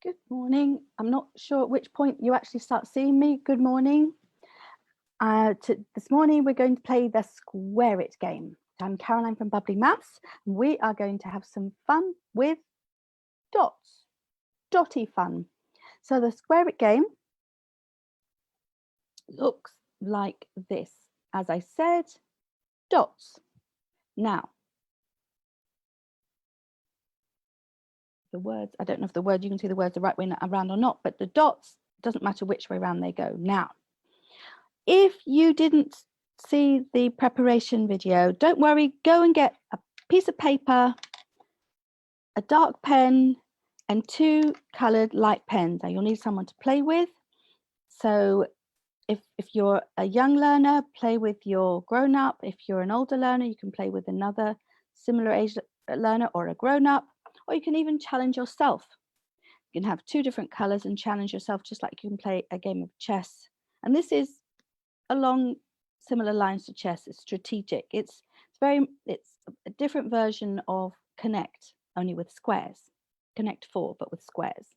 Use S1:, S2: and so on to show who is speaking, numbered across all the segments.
S1: Good morning. I'm not sure at which point you actually start seeing me. Good morning. This morning we're going to play the Square It game. I'm Caroline from Bubbly Maths, and we are going to have some fun with dots, dotty fun. So the Square It game looks like this. As I said, dots. Now, the words, I don't know if the word, you can see the words the right way around or not, but the dots, doesn't matter which way around they go. Now, if you didn't see the preparation video, don't worry, go and get a piece of paper, a dark pen, and 2 colored light pens. Now you'll need someone to play with. So if you're a young learner, play with your grown-up. If you're an older learner, you can play with another similar age learner or a grown-up, or you can even challenge yourself. You can have 2 different colors and challenge yourself, just like you can play a game of chess. And this is along similar lines to chess. It's strategic. It's a different version of Connect, only with squares. Connect 4, but with squares.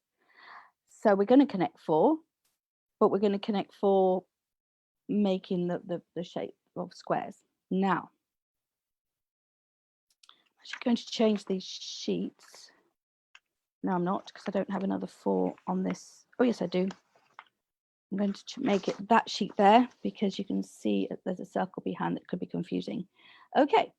S1: So we're going to connect 4, but we're going to connect 4 making the shape of squares. Now, I'm actually going to change these sheets. No, I'm not, because I don't have another 4 on this. Oh yes, I do. I'm going to make it that sheet there, because you can see there's a circle behind that could be confusing. Okay,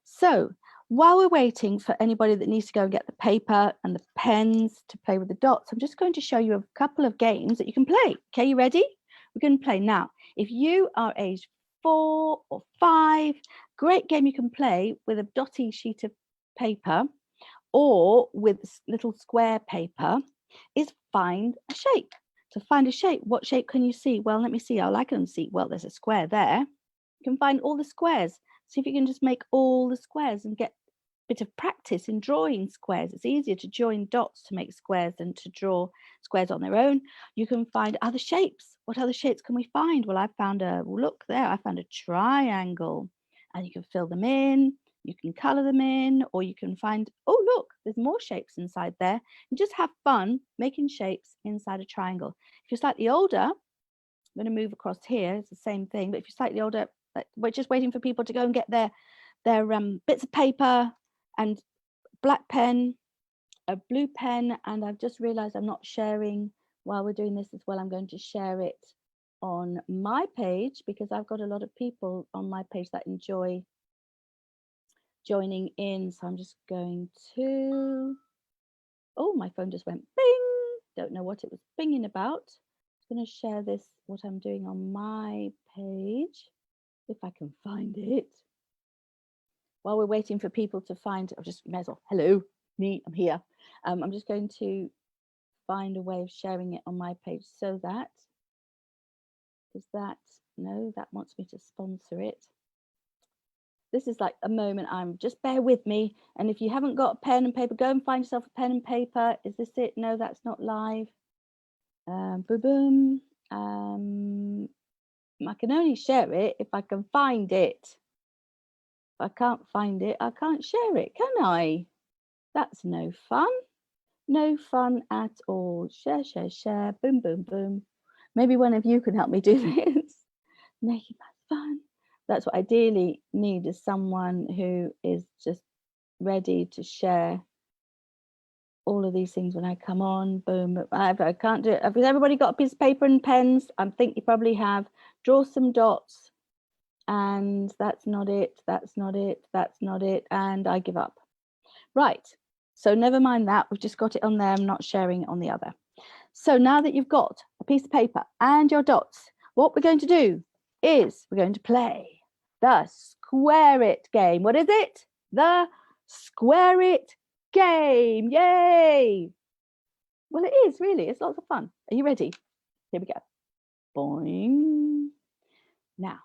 S1: so while we're waiting for anybody that needs to go and get the paper and the pens to play with the dots, I'm just going to show you a couple of games that you can play. Okay, you ready? We're going to play now. If you are age 4 or 5, great game you can play with a dotty sheet of paper or with little square paper is find a shape. To find a shape, what shape can you see? Well, let me see. I can see. Well, there's a square there. You can find all the squares. See if you can just make all the squares and get a bit of practice in drawing squares. It's easier to join dots to make squares than to draw squares on their own. You can find other shapes. What other shapes can we find? Well, I found look there, I found a triangle, and you can fill them in. You can color them in, or you can find, oh, look, there's more shapes inside there. And just have fun making shapes inside a triangle. If you're slightly older, I'm going to move across here. It's the same thing, but if you're slightly older, we're just waiting for people to go and get their bits of paper and black pen, a blue pen, and I've just realized I'm not sharing while we're doing this as well. I'm going to share it on my page, because I've got a lot of people on my page that enjoy joining in. So I'm just going to, oh, my phone just went bing. Don't know what it was binging about. I'm going to share this, what I'm doing on my page, if I can find it. While we're waiting for people to find, I'll just, may as well, hello, me, I'm here. I'm just going to find a way of sharing it on my page, so that, is that, no, that wants me to sponsor it. This is like a moment, just bear with me. And if you haven't got a pen and paper, go and find yourself a pen and paper. Is this it? No, that's not live. Boom, boom. I can only share it if I can find it. If I can't find it, I can't share it, can I? That's no fun. No fun at all. Share, share, share. Boom, boom, boom. Maybe one of you can help me do this. Make it fun. That's what I ideally need, is someone who is just ready to share all of these things when I come on. Boom. I can't do it. Has everybody got a piece of paper and pens? I think you probably have. Draw some dots. And that's not it. That's not it. That's not it. And I give up. Right. So never mind that. We've just got it on there. I'm not sharing it on the other. So now that you've got a piece of paper and your dots, what we're going to do is we're going to play the Square It game. What is it? The Square It game. Yay! Well, it is really. It's lots of fun. Are you ready? Here we go. Boing. Now,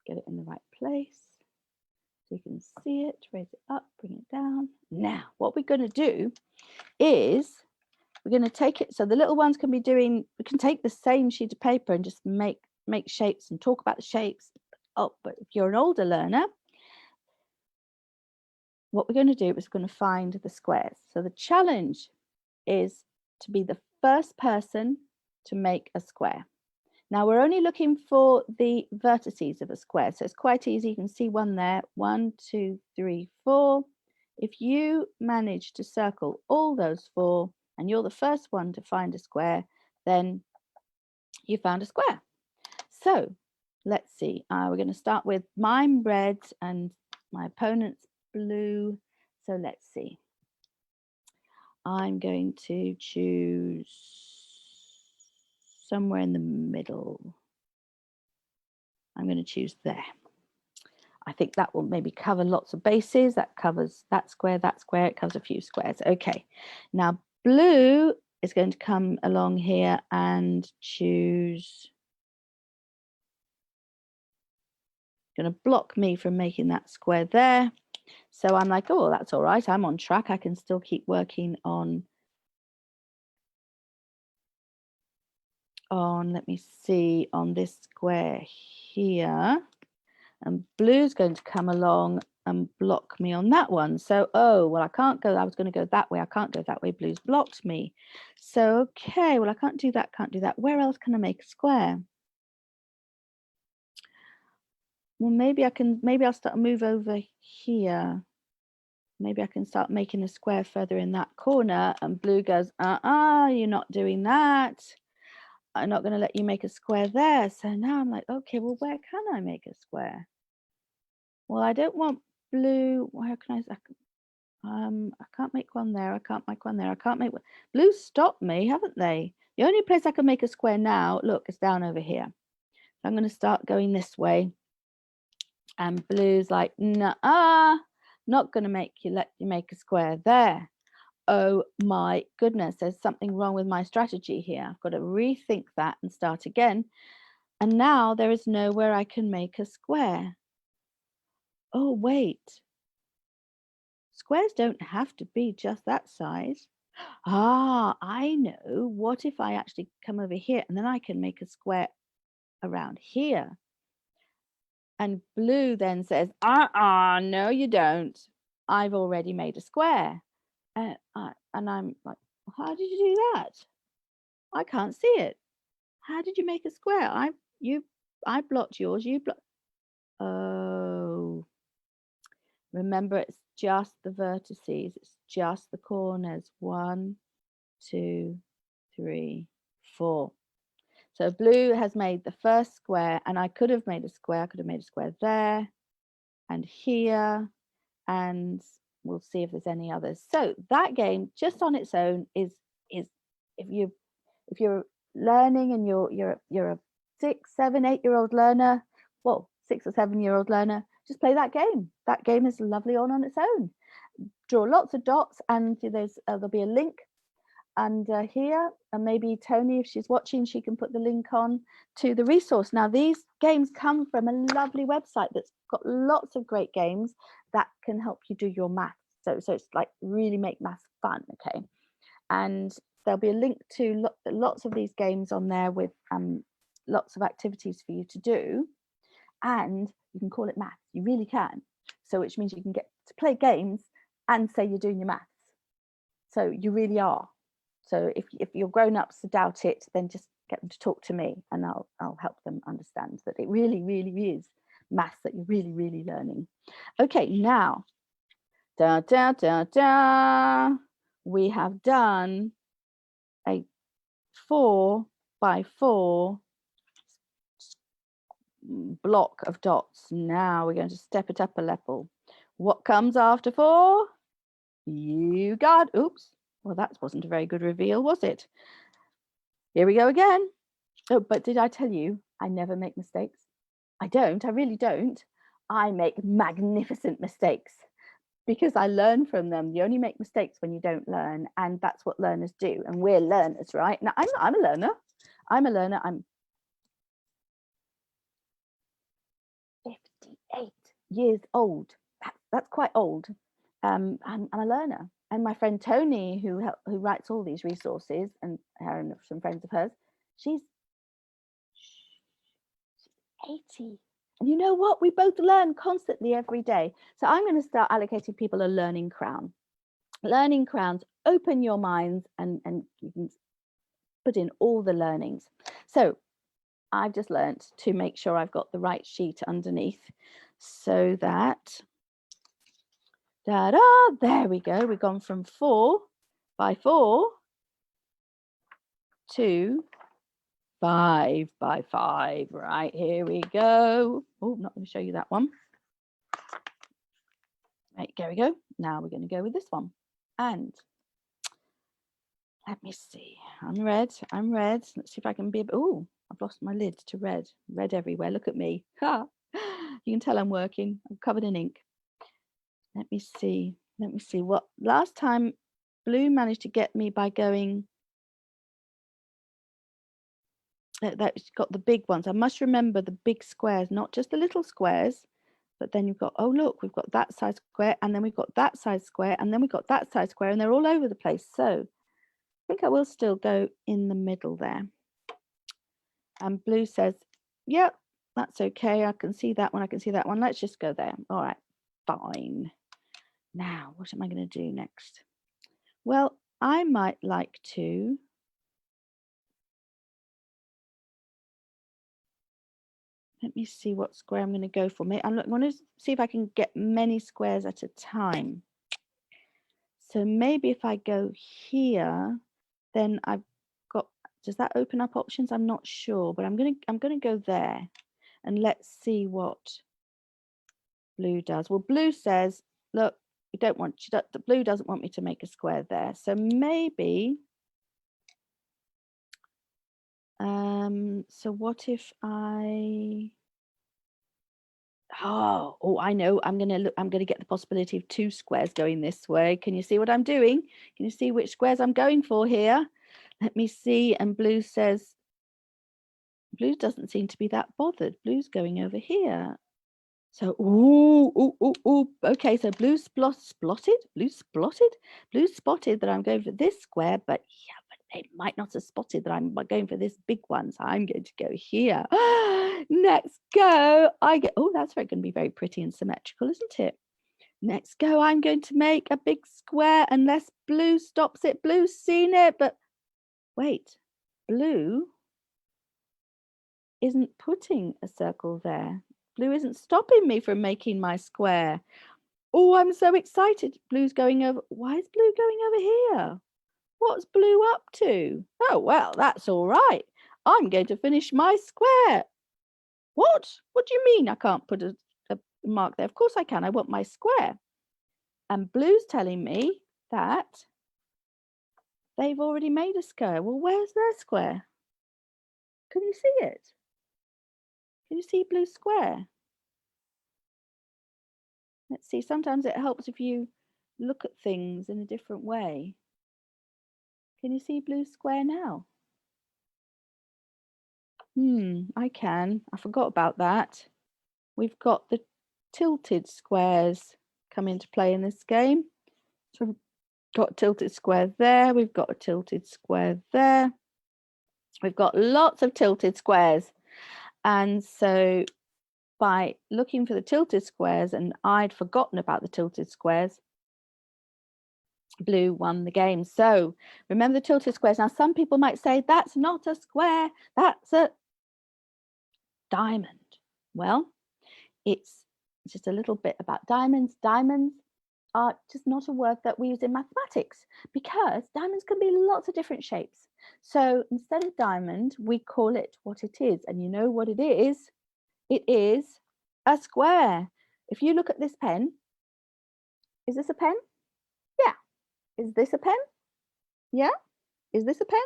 S1: get it in the right place so you can see it. Raise it up, bring it down. Now, what we're going to do is we're going to take it. So the little ones can be doing, we can take the same sheet of paper and just make shapes and talk about the shapes. Oh, but if you're an older learner, what we're going to do is we're going to find the squares. So the challenge is to be the first person to make a square. Now we're only looking for the vertices of a square, so it's quite easy. You can see one there, 1, 2, 3, 4. If you manage to circle all those 4 and you're the first one to find a square, then you found a square. So let's see. We're going to start with mine red and my opponent's blue. So let's see. I'm going to choose somewhere in the middle. I'm going to choose there. I think that will maybe cover lots of bases. That covers that square, it covers a few squares. Okay, now blue is going to come along here and choose, going to block me from making that square there. So I'm like, oh, that's all right. I'm on track. I can still keep working on, let me see, on this square here. And blue's going to come along and block me on that one. So, oh, well, I can't go. I was going to go that way. I can't go that way. Blue's blocked me. So, okay, well, I can't do that, can't do that. Where else can I make a square? Well, maybe I can, maybe I'll start move over here. Maybe I can start making a square further in that corner. And blue goes, you're not doing that. I'm not going to let you make a square there. So now I'm like, okay, well, where can I make a square? Well, I don't want blue. Where can I can't make one there. I can't make one there. I can't make one. Blue stopped me, haven't they? The only place I can make a square now, look, is down over here. So I'm going to start going this way. And blue's like, nah, not going to let you make a square there. Oh my goodness, there's something wrong with my strategy here. I've got to rethink that and start again. And now there is nowhere I can make a square. Oh, wait. Squares don't have to be just that size. I know. What if I actually come over here and then I can make a square around here? And blue then says, no, you don't. I've already made a square. And I'm like, how did you do that? I can't see it. How did you make a square? I blocked yours, you blocked. Oh, remember, it's just the vertices. It's just the corners. 1, 2, 3, 4. So blue has made the first square, and I could have made a square. I could have made a square there and here, and we'll see if there's any others. So that game just on its own is if you're learning and you're a 6, 7, 8-year-old learner, well, 6 or 7-year-old learner, just play that game. That game is lovely on its own. Draw lots of dots, and there'll be a link. And here, and maybe Tony, if she's watching, she can put the link on to the resource. Now, these games come from a lovely website that's got lots of great games that can help you do your maths. So it's like really make maths fun, okay? And there'll be a link to lots of these games on there with lots of activities for you to do. And you can call it maths. You really can. So which means you can get to play games and say you're doing your maths. So you really are. So if your grown-ups doubt it, then just get them to talk to me and I'll help them understand that it really, really is maths that you're really, really learning. Okay, now, we have done a 4 by 4 block of dots. Now we're going to step it up a level. What comes after 4? You got, oops. Well, that wasn't a very good reveal, was it? Here we go again. Oh, but did I tell you I never make mistakes? I don't. I really don't. I make magnificent mistakes because I learn from them. You only make mistakes when you don't learn, and that's what learners do. And we're learners, right? Now, I'm a learner. I'm 58 years old. That's quite old. I'm a learner. And my friend Tony, who writes all these resources, and her and some friends of hers, she's 80. And you know what? We both learn constantly every day. So I'm going to start allocating people a learning crown. Learning crowns, open your minds and you can put in all the learnings. So I've just learned to make sure I've got the right sheet underneath so that, there we go. We've gone from 4 by 4 to 5 by 5. Right, here we go. Oh, I'm not going to show you that one. Right, there we go. Now we're going to go with this one. And let me see. I'm red. Let's see if I can be. Oh, I've lost my lid to red. Red everywhere. Look at me. Ha! You can tell I'm working. I'm covered in ink. Let me see. What last time blue managed to get me by going. That's got the big ones. I must remember the big squares, not just the little squares. But then you've got, oh, look, we've got that size square, and then we've got that size square, and then we've got that size square, and they're all over the place. So I think I will still go in the middle there. And blue says, yep, that's okay. I can see that one. I can see that one. Let's just go there. All right, fine. Now, what am I going to do next? Well, I might like to. Let me see what square I'm going to go for. I'm going to see if I can get many squares at a time. So maybe if I go here, then I've got, does that open up options? I'm not sure, but I'm going to go there and let's see what blue does. Well, blue says, look, we don't want, the blue doesn't want me to make a square there. So maybe, so what if I, oh, I know, I'm going to get the possibility of 2 squares going this way. Can you see what I'm doing? Can you see which squares I'm going for here? Let me see. And blue says, blue doesn't seem to be that bothered. Blue's going over here. So, okay, so blue spotted that I'm going for this square, but yeah, but they might not have spotted that I'm going for this big one, so I'm going to go here. Next go, that's going to be very pretty and symmetrical, isn't it? Next go, I'm going to make a big square unless blue stops it. Blue's seen it, but wait, blue isn't putting a circle there. Blue isn't stopping me from making my square. Oh, I'm so excited. Blue's going over. Why is blue going over here? What's blue up to? Oh, well, that's all right. I'm going to finish my square. What? What do you mean I can't put a mark there? Of course I can. I want my square. And blue's telling me that they've already made a square. Well, where's their square? Can you see it? Can you see blue square? Let's see, sometimes it helps if you look at things in a different way. Can you see blue square now? I can. I forgot about that. We've got the tilted squares come into play in this game. So we've got a tilted square there. We've got a tilted square there. We've got lots of tilted squares. And so by looking for the tilted squares, and I'd forgotten about the tilted squares, blue won the game. So remember the tilted squares. Now, some people might say, that's not a square, that's a diamond. Well, it's just a little bit about diamonds. Diamonds are just not a word that we use in mathematics because diamonds can be lots of different shapes. So instead of diamond, we call it what it is. And you know what it is? It is a square. If you look at this pen, is this a pen? Yeah. Is this a pen? Yeah. Is this a pen?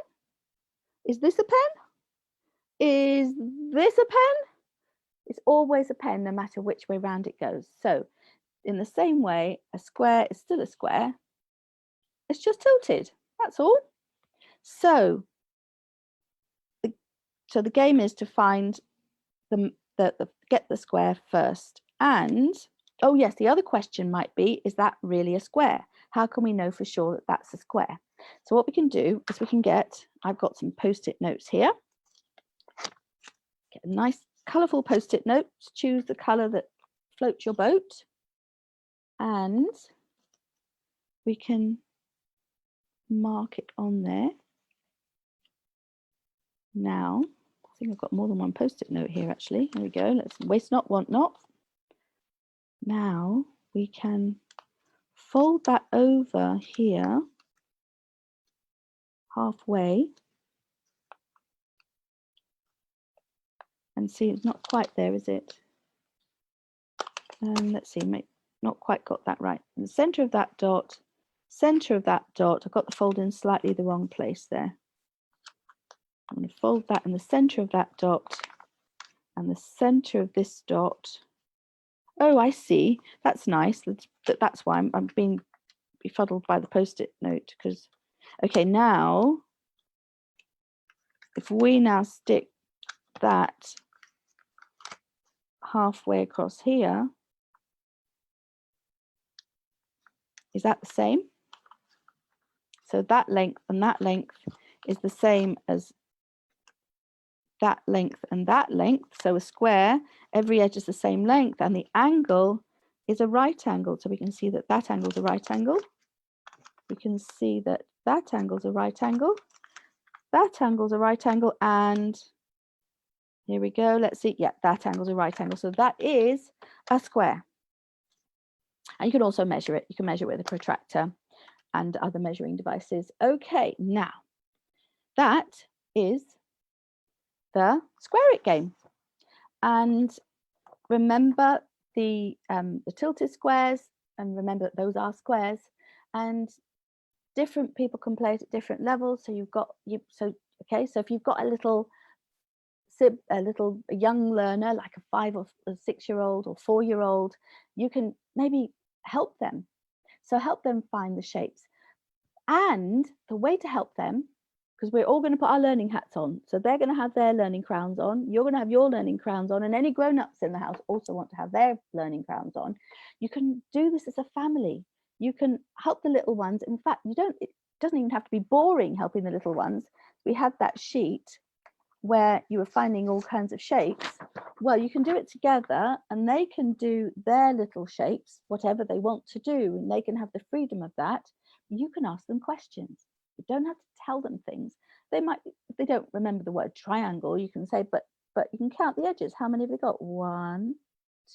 S1: Is this a pen? Is this a pen? It's always a pen, no matter which way round it goes. So in the same way, a square is still a square. It's just tilted. That's all. So the game is to find get the square first. And oh yes, the other question might be, is that really a square? How can we know for sure that that's a square? So what we can do is I've got some post-it notes here. Get a nice colourful post-it notes. Choose the colour that floats your boat. And we can mark it on there. Now, I think I've got more than one post-it note here actually. There we go. Let's waste not, want not. Now we can fold that over here halfway and see it's not quite there, is it? Let's see, not quite got that right. In the center of that dot, I've got the fold in slightly the wrong place there. I'm going to fold that in the center of that dot and the center of this dot. Oh, I see. That's nice. That's why I'm being befuddled by the post-it note, because, okay, now, if we now stick that halfway across here, is that the same? So that length and that length is the same as that length and that length. So a square, every edge is the same length, and the angle is a right angle. So we can see that that angle is a right angle. We can see that that angle is a right angle. That angle is a right angle, and here we go. Let's see. Yeah, that angle is a right angle. So that is a square. And you can also measure it. You can measure it with a protractor and other measuring devices. Okay, now that is the Square It game. And remember the tilted squares, and remember that those are squares, and different people can play it at different levels. So you've got so if you've got a young learner like a 5 or a 6-year-old or 4-year-old, you can maybe help them. So help them find the shapes. And the way to help them, because we're all going to put our learning hats on, so they're going to have their learning crowns on, you're going to have your learning crowns on, and any grown-ups in the house also want to have their learning crowns on. You can do this as a family. You can help the little ones. In fact, it doesn't even have to be boring helping the little ones. We had that sheet where you were finding all kinds of shapes. Well, you can do it together, and they can do their little shapes, whatever they want to do, and they can have the freedom of that. You can ask them questions. You don't have to tell them things. They might, if they don't remember the word triangle, you can say, but you can count the edges. How many have they got? 1,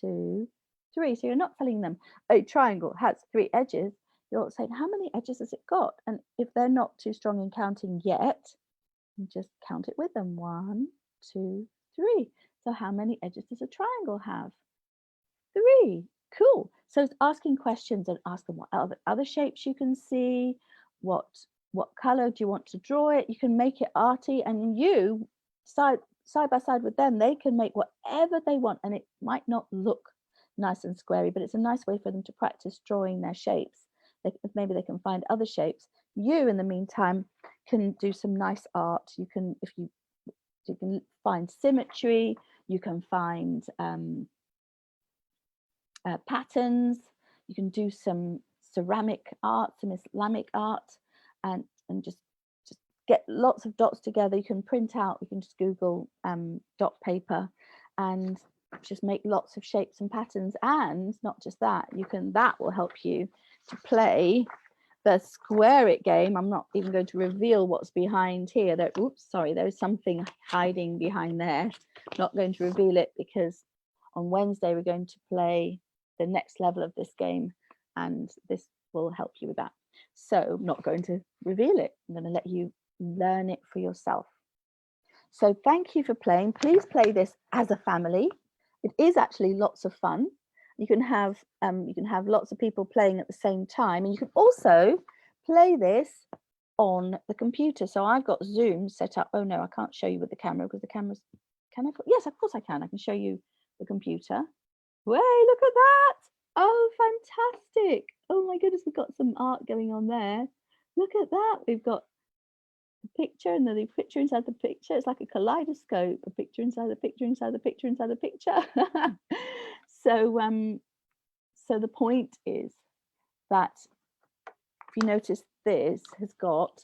S1: 2, 3. So you're not telling them a triangle has 3 edges. You're saying, how many edges has it got? And if they're not too strong in counting yet, you just count it with them. 1, 2, 3. So how many edges does a triangle have? 3. Cool. So it's asking questions, and ask them what other shapes you can see, what color do you want to draw it. You can make it arty, and you side by side with them, they can make whatever they want, and it might not look nice and squarey, but it's a nice way for them to practice drawing their shapes. Maybe they can find other shapes. You, in the meantime, can do some nice art. You can, you can find symmetry. You can find patterns. You can do some ceramic art, some Islamic art, and just get lots of dots together. You can print out. You can just Google dot paper, and just make lots of shapes and patterns. And not just that, that will help you to play the Square It game. I'm not even going to reveal what's behind here. Oops, sorry, there's something hiding behind there. I'm not going to reveal it, because on Wednesday we're going to play the next level of this game, and this will help you with that. So I'm not going to reveal it. I'm going to let you learn it for yourself. So thank you for playing. Please play this as a family. It is actually lots of fun. You can have lots of people playing at the same time, and you can also play this on the computer. So I've got Zoom set up. Oh no, I can't show you with the camera, because the camera's, can I? Yes, of course I can. I can show you the computer. Way, look at that. Oh, fantastic. Oh my goodness, we've got some art going on there. Look at that. We've got a picture, and then the picture inside the picture. It's like a kaleidoscope, a picture inside the picture, inside the picture, inside the picture. So the point is that if you notice, this has got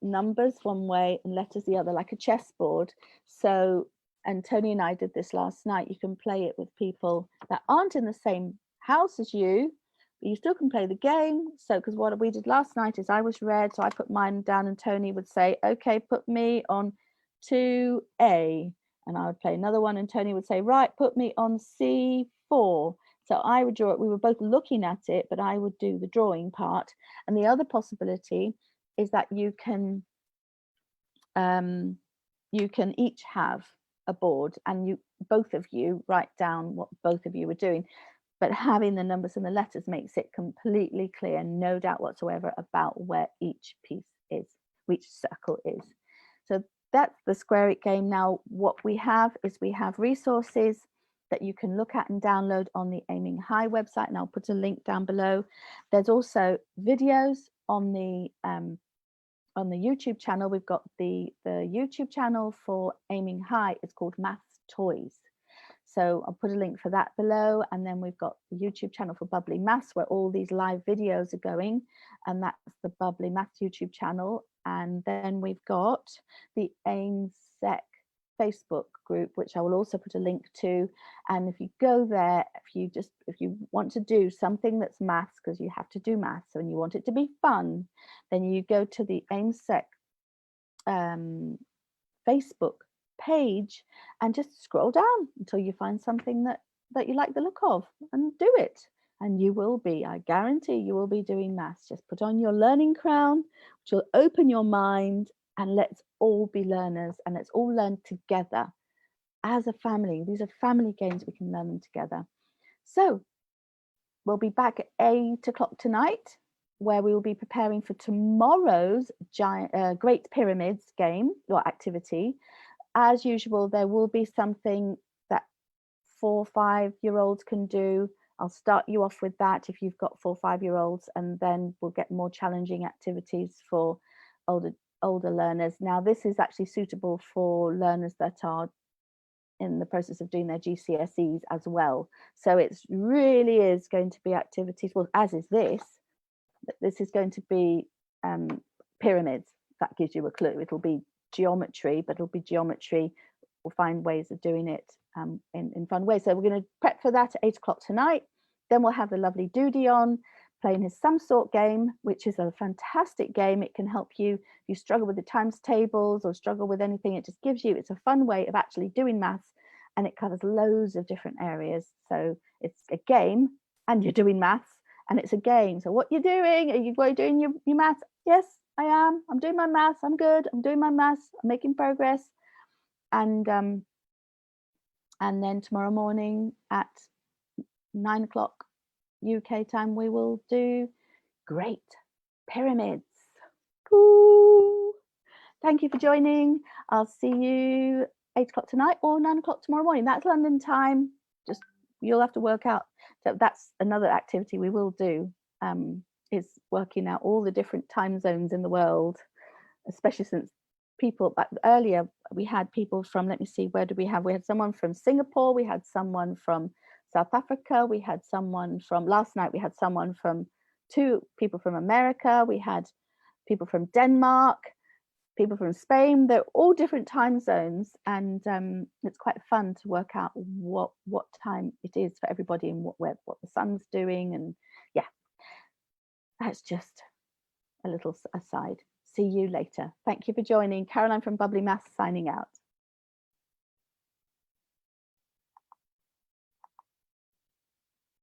S1: numbers one way and letters the other, like a chessboard. So, and Tony and I did this last night. You can play it with people that aren't in the same house as you, but you still can play the game. So, because what we did last night is I was red, so I put mine down, and Tony would say, okay, put me on 2A. And I would play another one, and Tony would say, right, put me on C4. So I would draw it. We were both looking at it, but I would do the drawing part. And the other possibility is that you can each have a board, and both of you write down what both of you are doing. But having the numbers and the letters makes it completely clear, no doubt whatsoever, about where each piece is, which circle is. So that's the Square It game. Now, what we have is we have resources that you can look at and download on the Aiming High website, and I'll put a link down below. There's also videos on the YouTube channel. We've got the YouTube channel for Aiming High. It's called Maths Toys. So I'll put a link for that below. And then we've got the YouTube channel for Bubbly Maths, where all these live videos are going. And that's the Bubbly Maths YouTube channel. And then we've got the AIMSEC Facebook group, which I will also put a link to. And if you go there, if you want to do something that's maths, because you have to do maths and you want it to be fun, then you go to the AIMSEC Facebook page and just scroll down until you find something that you like the look of, and do it. And you will be, I guarantee you will be doing maths. Just put on your learning crown, which will open your mind, and let's all be learners, and let's all learn together as a family. These are family games, we can learn them together. So we'll be back at 8 o'clock tonight, where we will be preparing for tomorrow's Great Pyramids game or activity. As usual, there will be something that 4 or 5-year-olds can do. I'll start you off with that if you've got 4 or 5-year-olds, and then we'll get more challenging activities for older learners. Now, this is actually suitable for learners that are in the process of doing their GCSEs as well. So it really is going to be activities, well, as is this. This is going to be pyramids. That gives you a clue. It'll be geometry, but it'll be geometry. We'll find ways of doing it in fun ways. So we're going to prep for that at 8 o'clock tonight. Then we'll have the lovely Doody on playing his Some Sort game, which is a fantastic game. It can help you if you struggle with the times tables or struggle with anything. It just gives you, it's a fun way of actually doing maths, and it covers loads of different areas. So it's a game and you're doing maths, and it's a game. So what you're doing, are you doing your maths? Yes, I am. I'm doing my maths. I'm good. I'm doing my maths. I'm making progress. And then tomorrow morning at 9 o'clock UK time, we will do Great Pyramids. Cool. Thank you for joining. I'll see you 8 o'clock tonight or 9 o'clock tomorrow morning. That's London time. Just, you'll have to work out. So that's another activity we will do, is working out all the different time zones in the world, especially since people, but earlier we had people from, let me see, where did we have? We had someone from Singapore, we had someone from South Africa, we had someone from, last night we had someone from, 2 people from America, we had people from Denmark, people from Spain. They're all different time zones, and it's quite fun to work out what time it is for everybody and what the sun's doing. And yeah, that's just a little aside. See you later. Thank you for joining. Caroline from Bubbly Maths signing out.